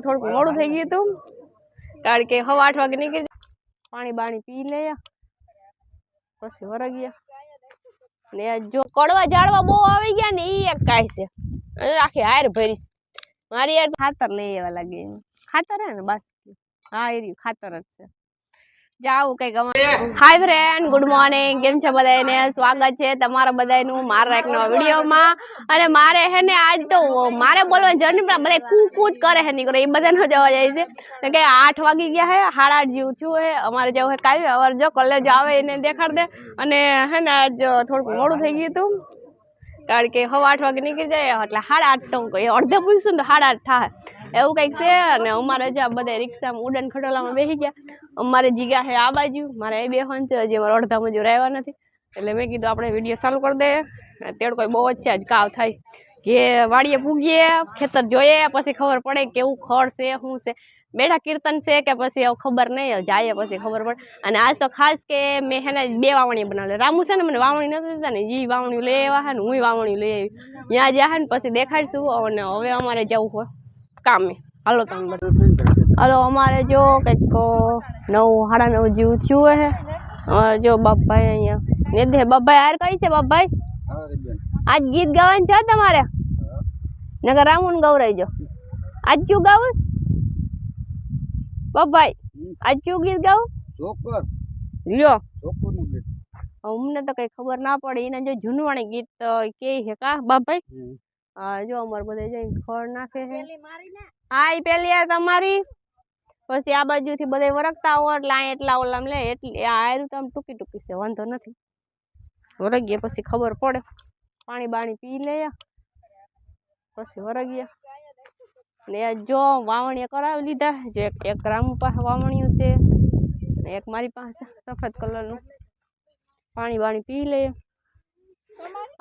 થોડુંક મોડું થઈ ગયું હતું કારણ કે 8:30 વાગે નીકળી પાણી બાણી પી લે પછી વરગ્યા ને જો કડવા ઝાડવા બહુ આવી ગયા ને ઈ એક કાય છે આખી હાર ભરીશ મારી યાર ખાતર લઈ આવવા લાગે ખાતર હે ને બસ હા એ રહ્યું ખાતર જ છે જાવ કઈક હાય ફ્રેન્ડ ગુડ મોર્નિંગ કેમ છે બધાને સ્વાગત છે તમારા બધાનું મારા એક નવા વિડીયોમાં અને મારે હે ને આજ તો મારે બોલવાની જર્ની પણ બધા કૂદ કરે હે નીકળો એ બધાનો જવા જાય છે કે 8 વાગી ગયા હે 8:30 જેવું થયું હે અમારે જવું હે કાલે અવાર જો કોલેજ આવે એને દેખાડ દે અને હે ને આજ થોડુંક મોડું થઈ ગયું હતું કારણ કે 8:30 વાગે નીકળી જાય એટલે 8:30 તો અડધે પૂછશું તો 8:30 થાય એવું કંઈક છે અને અમારે જ્યાં બધા રિક્ષામાં ઉડાન ખટોલામાં બેસી ગયા અમારે જીગા હે આ બાજુ મારે એ બેહવાનું છે હજી અમારા અડધા મજૂર આવ્યા નથી એટલે મેં કીધું આપણે વિડીયો ચાલુ કરી દે તેડ કોઈ બહુ જ છે આજ કાવ થાય કે વાડીએ પૂગીએ ખેતર જોઈએ પછી ખબર પડે કેવું ખડ છે શું છે બેઠા કીર્તન છે કે પછી ખબર નહીં જાય પછી ખબર પડે અને આજ તો ખાસ કે મેં હે ને 2 વાવણી બનાવેલી રામુ છે ને મને વાવણી નથી દેતા ને ઈ વાવણી લઈ આવ્યા હે ને હું વાવણી લઈ આવી ત્યાં જ્યાં હે ને પછી દેખાડશું અને હવે અમારે જવું હોય કામે હાલો તમે બધા હાલો અમારે જો કંઈક 9:30 જેવું થયું હે જો બાપભાઈ અહીંયા ને દે બાપભાઈ હાર કઈ છે બાપભાઈ આજ ગીત ગાવાનું છે તમારે નગર રામુન ગવરાઈજો આજ ક્યું ગાવું બાપભાઈ આજ ક્યું ગીત ગાવું જોકર લ્યો જોકર નું ગીત અમને તો કઈ ખબર ના પડે એના જો જૂનવાણી ગીત કે છે કા બાપભાઈ હા જો અમાર બધા જઈ ખડ નાખે છે હા ઈ પેલી આ તમારી પછી આ બાજુથી બધા વરકતા હોય એટલે આ એટલા ઓલામ લે એટલે આ આયરું તો આમ ટૂકી છે વાંધો નથી વરગીએ પછી ખબર પડે પાણી બાણી પી લે પછી વરગીએ ને જો વાવણીયા કરાવી લીધા જે એક રામુ પાસે વાવણીયું છે ને એક મારી પાસે સફેદ કલરનું પાણી બાણી પી લે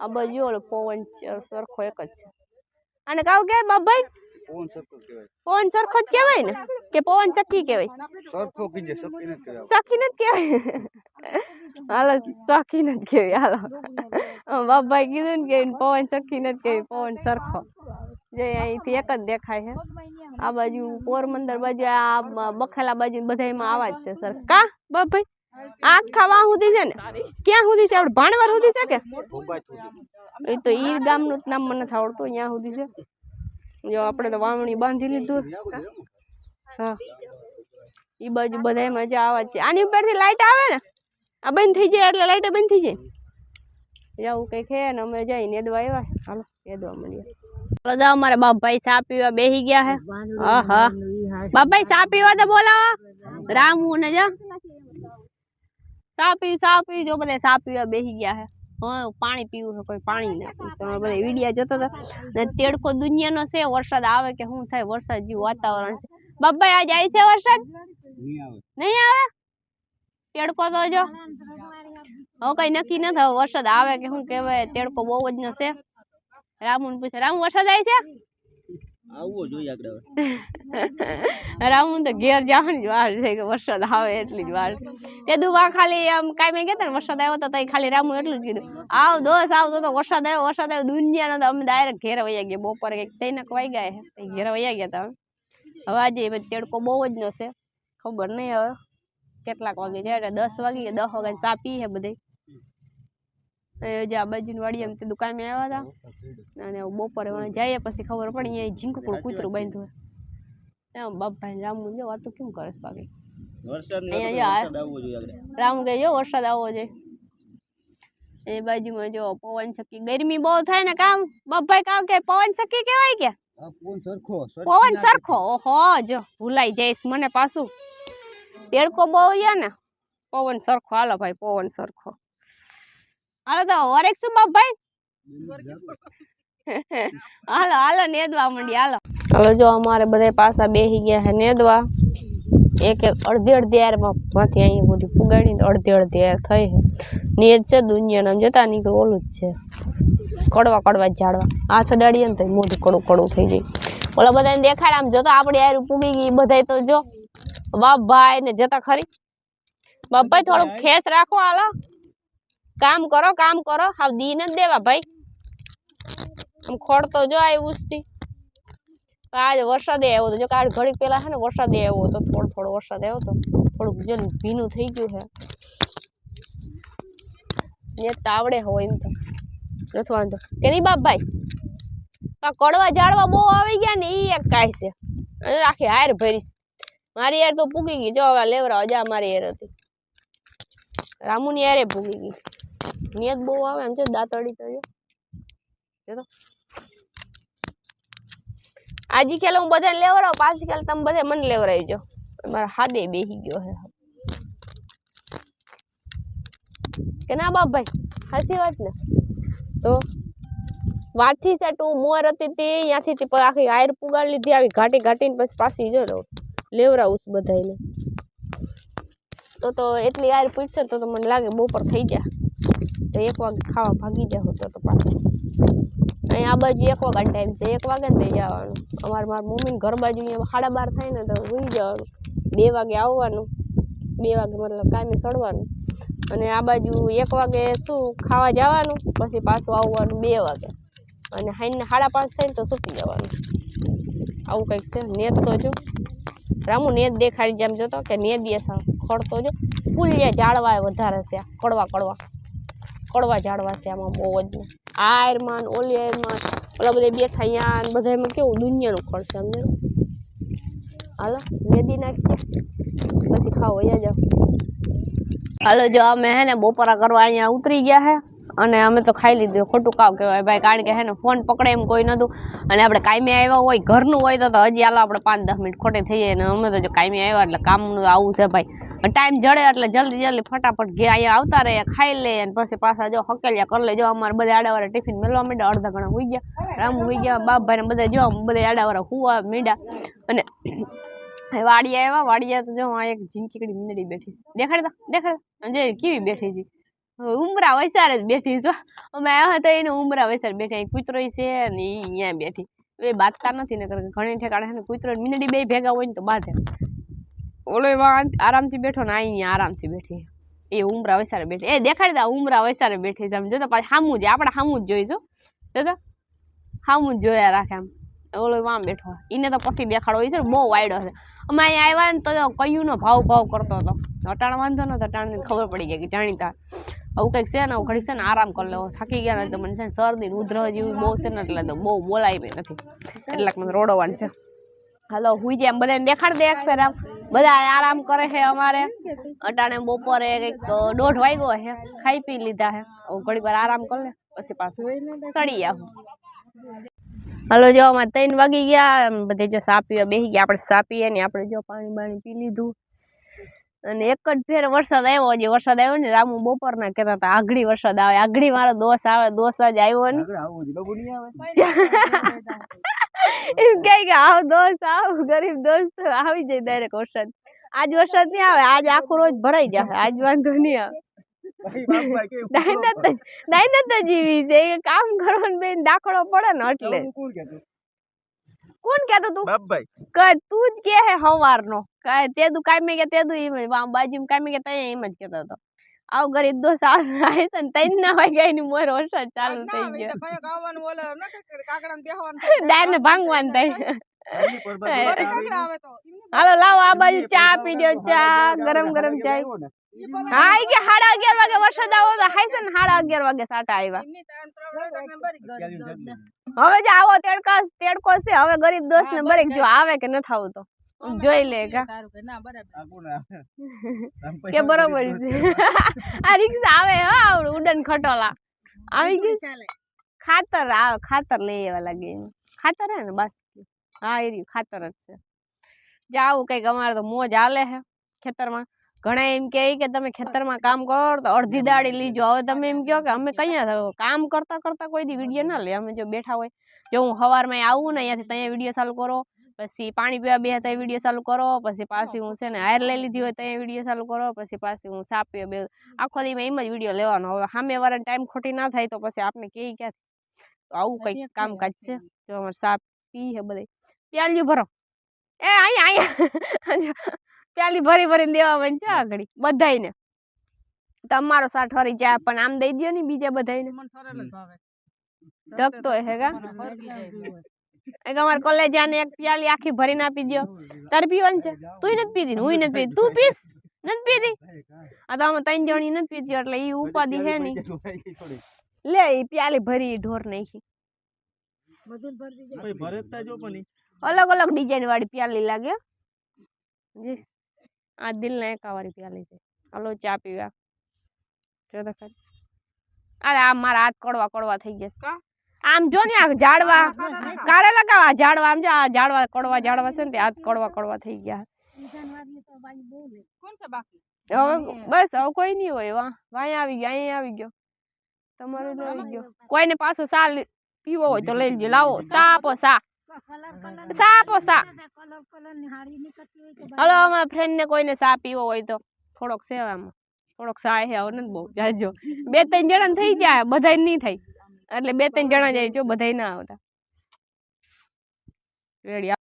આ બાજુ ઓલો પવન સરખો એક જ છે અને કાવ કે બાપભાઈ પવન સરખો જ કહેવાય ને કે પવન સખી કહેવાય સરખો કીજે સખી નથી કહેવાય હાલો સખી નથી કહેવાય હાલો બાપભાઈ કીધું ને કે પવન સખી નથી કહેવાય પવન સરખો જે અહીંથી એક જ દેખાય છે આ બાજુ પોરબંદર બાજુ આ બખેલા બાજુ બધામાં આવા જ છે સર કા બાપભાઈ આખા વાહ સુધી છે ને ક્યાં સુધી છે આપણે ભાણવાર સુધી છે કે એ તો ઈ ગામનું નામ મને નથી આવડતું ત્યાં સુધી છે જો આપણે તો વાવણી બાંધી લીધું હા ઈ બાજુ બધામાં જ આવા જ છે આની ઉપરથી લાઈટ આવે ને આ બંધ થઈ જાય એટલે લાઈટ બંધ થઈ જાય જવું કઈ છે ને અમે જઈ નેદવા આવ્યા હાલો નેદવા મળીએ બધા અમારે બાપભાઈ ચા પીવા બેસી ગયા હે હા હા બાપભાઈ ચા પીવા તો બોલાવો રામુ ને જા ચા પી જો બધા ચા પીવા બેસી ગયા હે હા પાણી પીવું છે કોઈ પાણી ના પીવું બધા વિડિયા જોતા હતા ને તેડકો દુનિયાનો છે વરસાદ આવે કે શું થાય વરસાદ જેવું વાતાવરણ છે બાપભાઈ આજ આવી છે વરસાદ નહીં આવે તેડકો તો જો હવે કઈ નક્કી ન થાય વરસાદ આવે કે શું કહેવાય તેડકો બહુ જ ન છે રામુ ને પૂછે રામુ વરસાદ આવી છે આવવો જોઈએ આગળ રામુ તો ઘેર જવાની જ વાર છે કે વરસાદ આવે એટલી જ વાર છે તે દુવા ખાલી આમ કાઈ મેં કહેતા ને વરસાદ આવ્યો તો તઈ ખાલી રામુ એટલું જ કીધું આવ દોસ આવતો તો વરસાદ આવ્યો દુનિયાનો તો અમે ડાયરેક્ટ ઘેર વયા ગયા બપોરે કઈક 3 વાગ્યા હે ઘેર વયા ગયા તા હવે આજે તેડકો બહુ જ નો છે ખબર નહીં હવે કેટલાક વાગે જાય 10 વાગી 10 વાગે ચા પી હે બધે જે આ બાજુ વાડી તે દુકાને આવ્યા હતા અને બપોરે જઈએ પછી ખબર પડી અહીંયા ઝીંકુકડું કૂતરું બાંધ્યું એમ બાપભાઈ રામુ જો વાતો કેમ કરે છે બાકી વરસાદ આવવો જોઈએ રામુ કહે જો વરસાદ આવવો જોઈએ એ બાજુમાં જો પવન સખી ગરમી બહુ થાય ને કામ બાપભાઈ કામ કે પવન સખી કહેવાય કે પવન સરખો ઓહો જો ભૂલાઈ જઈશ મને પાછું તેડકો બહુ યા ને પવન સરખો હાલો ભાઈ પવન સરખો હાલો તો વરેક શું બાપભાઈ હાલો હાલો નેદવા મંડી હાલો હાલો જો અમારે બધા પાછા બેસી ગયા છે નેદવા એક અડધી હારમાં માંથી અહીંયા બધું પુગાડી અડધી હાર થઈ છે નેદ છે દુનિયા નામ જતા નીકળું ઓલું જ છે કડવા ઝાડવા હાથ અડાડીએ ને તો મોઢું કડું થઈ જાય ઓલા બધાને દેખાડ આમ જોતા આપડી હાર પૂગી ગઈ બધા તો જો બાપભાઈ ને જતા ખરી બાપભાઈ થોડુંક ખેસ રાખો હાલો કામ કરો હાવ દી ન દેવા ભાઈ આમ ખોડ તો જો આવ્યું आज वरसाद આવ્યો તો જો કાલ ઘડી પહેલા છે ને વરસાદ આવ્યો તો થોડો વરસાદ આવ્યો તો થોડુંક જન ભીનું થઈ ગયું છે ને તાવડે હોય એમ તો નથી વાંધો કે નહીં બાપભાઈ આ કડવા ઝાડવા બહુ આવી ગયા ને ઈ એક કાય છે અને આખી હાર ભરીશ મારી યાર તો પૂગી ગઈ જો હવે લેવરા જા મારી યાર હતી રામુની યારે પૂગી ગઈ નિયત બહુ આવે એમ છે દાંતડી તો જો આજી ખેલ હું બધાને લેવરાવ પાછી ખેલ તમે બધે મને લેવરાવજો મારા હાદે બેહી ગયો હે કે ના બાપભાઈ હાસી વાત ને તો વાથી સેટું મોર હતી તે ત્યાંથી આખી હાયર પુગાડી લીધી આવી ઘાટી ઘાટીને પછી પાછી જો લેવરાવું બધાને તો એટલી હાયર પૂછશે તો મને લાગે બપોર થઈ જાય તો 1 વાગે ખાવા ભાગી જાવ તો પાછું અહીં આ બાજુ 1 વાગ્યાનો ટાઈમ છે 1 વાગે ને જવાનું મારા મમ્મીને ઘર બાજુ અહીંયા 12:30 થાય ને તો સુઈ જવાનું 2 વાગે આવવાનું 2 વાગે મતલબ કાયમી સડવાનું અને આ બાજુ 1 વાગે શું ખાવા જવાનું પછી પાછું આવવાનું 2 વાગે અને હાઈને 5:30 થાય ને તો સૂકી જવાનું આવું કંઈક છે નેત તો જો રામુ નેત દેખાડી જેમ જોતો કે નેત દે ખડતો જો ફૂલ ઝાડવા વધારે છે કડવા ઝાડવા છે આમાં બહુ જ આ આયરમાં ઓલી આયરમાં ઓલા બધા બેઠા અહીંયા ને બધામાં કેવું દુનિયાનું ખડ છે સમજે હાલો મેદી નાખીએ પછી ખાઓ અહીંયા જાઓ હાલો જો અમે હે ને બપોરા કરવા અહીંયા ઉતરી ગયા હે અને અમે તો ખાઈ લીધું ખોટું કાવ કહેવાય ભાઈ કારણ કે હે ને ફોન પકડે એમ કોઈ નતું અને આપણે કાયમી આવ્યા હોય ઘરનું હોય તો હજી હાલો આપણે 5-10 મિનિટ ખોટે થઈ જાય ને અમે તો જો કાયમી આવ્યા એટલે કામનું આવું છે ભાઈ ટાઈમ જડે એટલે જલ્દી ફટાફટ ઘે અહીંયા આવતા રહે ખાઈ લે અને પછી પાછા જો હકેલિયા કરી લે જો અમારે બધા આડાવાળા ટિફિન મેળવા માંડ્યા અડધા ઘણા હોઈ ગયા રામુ હોઈ ગયા બાપભાઈ ને બધા જો બધા આડાવાળા હુવા મીંડા અને વાડિયા આવ્યા વાડિયા તો જો આ એક ઝીંકીકડી મીંદડી બેઠી દેખાડ જે કેવી બેઠી છે ઉમરા વૈસારે જ બેઠી છો અમે આવ્યા હતા એને ઉમરા વૈસાર બેઠા કૂતરો છે ને એ અહીંયા બેઠી એ બાંધતા નથી ને ઘણી ઠેકાણે છે ને કૂતરો મીંદડી બે ભેગા હોય ને તો બાંધે ઓલો આરામથી બેઠો ને અહીંયા આરામથી બેઠી એ ઉમરા વૈસારે બેઠી એ દેખાડી દા ઉમરા વૈસારે બેઠી છે આમ જોતા પાછી સામું જ આપણે સામું જ જોઈશું જોતા સામું જ જોયા રાખે આમ ઓલો વામ બેઠો એને તો પછી દેખાડો હોય છે ને બહુ વાયડો છે અમે અહીંયા આવ્યા ને તો કયું નો ભાવ કરતો હતો અટાણ વાંધો ને અટાણને ખબર પડી ગઈ કે જાણીતા આવું કંઈક છે ને ઘડીક છે ને આરામ કરી લેવો થાકી ગયા ને તો મને છે ને શરદી ઉધરસ જેવું બહુ છે ને એટલે તો બહુ બોલાય બી નથી એટલે મને રોડવાનું છે હાલો હુઈ જાય એમ બધાને દેખાડ દે એક ફેર આમ બધા આરામ કરે છે અમારે અટાણે બપોરે કંઈક 1:30 વાગ્યો છે ખાઈ પી લીધા છે ઘડીક વાર આરામ કરી લે પછી પાછું સડી આવું હાલો જો અમારે 3 વાગી ગયા બધે જો સા પીવા બેસી ગયા આપણે સા પીએ ને આપણે જો પાણી બાણી પી લીધું અને એક જ ફેર વરસાદ આવ્યો હજી વરસાદ આવ્યો ને રામુ બપોરના કહેતા હતા આગળી વરસાદ આવે આગળી મારો દોસ્ત આવે દોસ્ત જ આવ્યો ને એમ કે આવ દોસ્ત આવ ગરીબ દોસ્ત આવી જાય ડાયરેક્ટ વરસાદ આજ વરસાદ નહીં આવે આજ આખું રોજ ભરાઈ જશે આજ વાંધો નહીં આવે દાયનત જીવી છે કામ કરવાનું બેન દાખલો પડે ને એટલે કોણ કેતો તું તું જ કે હે હવારનો તે તું કાઈ કે તે તું એમ બાજુ કાઈ કે તઈ એમ જ કેતો હતો આવ ગરીબ દોસ્ત આવે છે ને તઈ ના વાગ્યા ની મોર વરસાદ ચાલુ થઈ ગયો ડાયને ભાંગવાનું થાય હાલો લાવો આ બાજુ ચા પીજો ચા ગરમ ગરમ ચા હા કે 11:30 વાગે વરસાદ આવો તો હાઈ છે ને 11:30 વાગે સાટા આવ્યા હવે જો આવો તેડકો છે હવે ગરીબ દોસ્ત ને બરેક જો આવે કે ન થાવું તો જોઈ લે કે બરોબર છે આ રિક્ષા આવે આવડું ઉડન ખટોલા આવી ગયું ખાતર લઈ આવવા લાગે ખાતર હે ને બસ હા એ રહ્યું ખાતર જ છે જાવું કઈક અમારે તો મોજ હાલે છે ખેતરમાં ઘણા એમ કે તમે ખેતરમાં કામ કરો તો અડધી દાડી લીજો હવે તમે એમ કહો કે અમે કયા કામ કરતા કરતા કોઈ દી વિડીયો ના લે અમે જો બેઠા હોય જો હું સવારમાં આવું ને અહીંયાથી ત્યાં વિડીયો ચાલુ કરો પછી પાણી પીવા બે ત્યાં વિડીયો ચાલુ કરો પછી પાછી હું છે ને હાર લઈ લીધી હોય ત્યાં વિડીયો ચાલુ કરો પછી પાછી હું સા પીવા બે આખો દી એમ જ વિડીયો લેવાનો હવે સામે વાળાને ટાઈમ ખોટી ના થાય તો પછી આપણે કે ક્યાંથી તો આવું કઈક કામકાજ છે જો અમારે સા પી છે બધે પ્યાલ્યું ભરો એ અહીંયા પ્યાલી ભરી ભરીને દેવા માંડ છે આગળ બધાયને તમારો સા ઠરી જાય પણ આમ દઈ દયો ને બીજા બધાયને ધકતો હે કા એક અમાર કોલેજ આને એક પ્યાલી આખી ભરીને આપી દો. તારે પીવાની છે? તુંય નથી પીધી, હુંય નથી પીધી. તું પીસ? નથી પીધી? આ તો અમે 3 જણી નથી પીતી એટલે ઈ ઉપાધિ હે ની. લે ઈ પ્યાલી ભરી ઢોર નાખી. અલગ અલગ ડિઝાઇન વાળી પ્યાલી લાગે. જી આ દિલ ના એકાવાળી પ્યાલી છે. હાલો ચા પીવા. જો તો ખરી. અરે આ મારા હાથ કડવા કડવા થઈ ગયા. આમ જો ને આ ઝાડવા કારે લગાવા ઝાડવા આમ જો આ ઝાડવા કડવા છે ને તે હાથ કડવા કડવા થઈ ગયા. હવે બસ હવે કોઈ નહીં હોય. વાય આવી ગયો, અહીં આવી ગયો. તમારે આવી ગયો. કોઈને પાછો સા પીવો હોય તો લઈ લેજો. લાવો સા આપો સા. સા આપો સા. હાલો અમારા ફ્રેન્ડ ને કોઈને સા પીવો હોય તો થોડોક સેવામાં થોડોક સા હે હવે નથી બહુ જાજો. 2-3 જણા થઈ જાય બધાય નહીં થાય એટલે 2-3 જણા જાય જો બધાય ના આવતા. રેડી.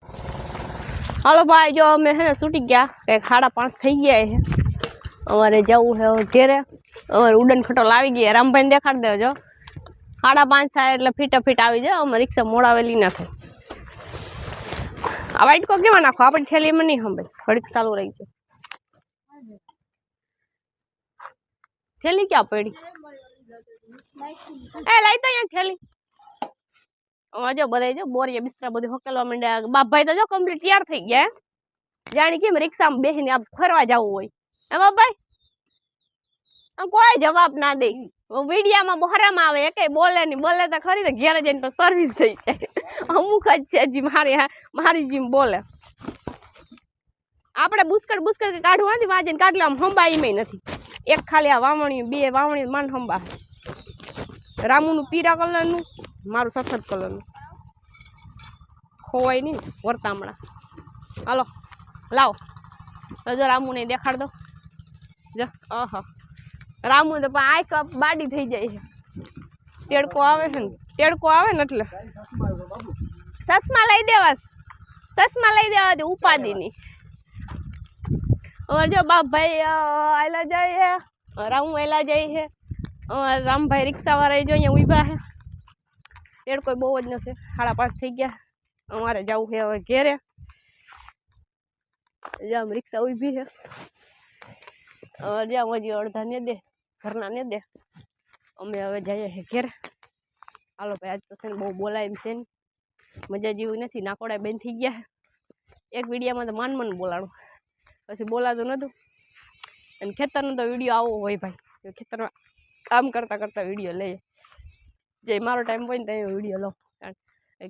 હાલો ભાઈ જો અમે હે ને છૂટી ગયા કંઈક 5:30 થઈ ગયા છે. અમારે જવું છે ઘેરે. અમારે ઉડન ખટોલ આવી ગઈ. રામભાઈ ને દેખાડી દેજો. 5:30 થાય એટલે ફીટ આવી જાય. અમે રિક્ષા મોડાવેલી ના થાય. આ વાઇટકો કેમાં નાખો? આપણી થેલીમાં નહીં સંભાળ. ઘડીક ચાલુ રહી ગયો. થેલી ક્યાં પડી? એ લઈ તો અહીંયા થેલી. જો બધા જો બોરિયા બિસ્તરા બધું હકેલવા માંડ્યા. બાપભાઈ તો જો કમ્પ્લીટ તૈયાર થઈ ગયા. જાણી કેમ રિક્ષામાં બેસીને આ ફરવા જવું હોય. હે બાપભાઈ? કોઈ જવાબ ના દે. વિડિયામાં બહારમ આવે એકે બોલે નહીં. બોલે તો ખરી તો ઘેર જઈને તો સર્વિસ થઈ જાય. અમુક જ છે હજી મારી જીમ બોલે. આપણે બુસ્કટ કાઢવું નથી. વાંચીને કાઢલે આમ હંબાઈ નથી. એક ખાલી આ વાવણી 2 વાવણી માન હંબા. રામુનું પીરા કલરનું, મારું સફેદ કલરનું. ખોવાય નહીં વર્તામણા. હાલો લાવો જો રામુ ને દેખાડ દો. જો રામુ તો પણ આંખ બાડી થઈ જાય છે. તેડકો આવે છે ને એટલે ચશ્મા લઈ દેવા દે ઉપાધિ ની. જો બાપભાઈ આયલા જાય છે. રામુ આયલા જાય છે. રામભાઈ રિક્ષા વાળા જો અહીંયા ઉભા છે. તેડકો બહુ જ નથી. 5:30 થઈ ગયા. અમારે જવું છે હવે ઘેરે. જ્યાં રિક્ષા ઉભી છે. જ્યાં હજી અડધા ને દે ઘરના ને દે. અમે હવે જઈએ છીએ ઘેરે. હાલો ભાઈ આજ તો છે ને બહુ બોલાય એમ છે ને મજા જેવું નથી. નાકોડા બેન થઈ ગયા. એક વિડીયામાં તો માન બોલાડું પછી બોલાતું નતું. અને ખેતરનો તો વિડીયો આવો હોય ભાઈ. ખેતરમાં કામ કરતા વિડીયો લઈએ. જે મારો ટાઈમ હોય ને ત્યાં વિડીયો લો.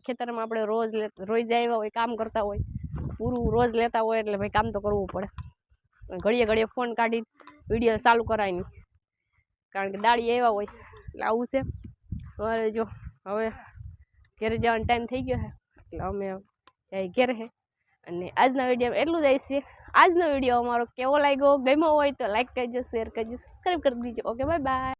ખેતરમાં આપણે રોજ આવ્યા હોય કામ કરતા હોય પૂરું રોજ લેતા હોય એટલે ભાઈ કામ તો કરવું પડે. ઘડીએ ફોન કાઢી વિડીયો ચાલુ કરાય નહીં કારણ કે દાડી આવ્યા હોય એટલે આવું છે. હવે જો હવે ઘેરે જવાનો ટાઈમ થઈ ગયો છે એટલે અમે ઘેરે છે. અને આજના વિડીયો એટલું જ છે. આજનો વિડીયો અમારો કેવો લાગ્યો ગમ્યો હોય તો લાઈક કરજો, શેર કરજો, સબસ્ક્રાઈબ કરી દીજો. Okay bye bye.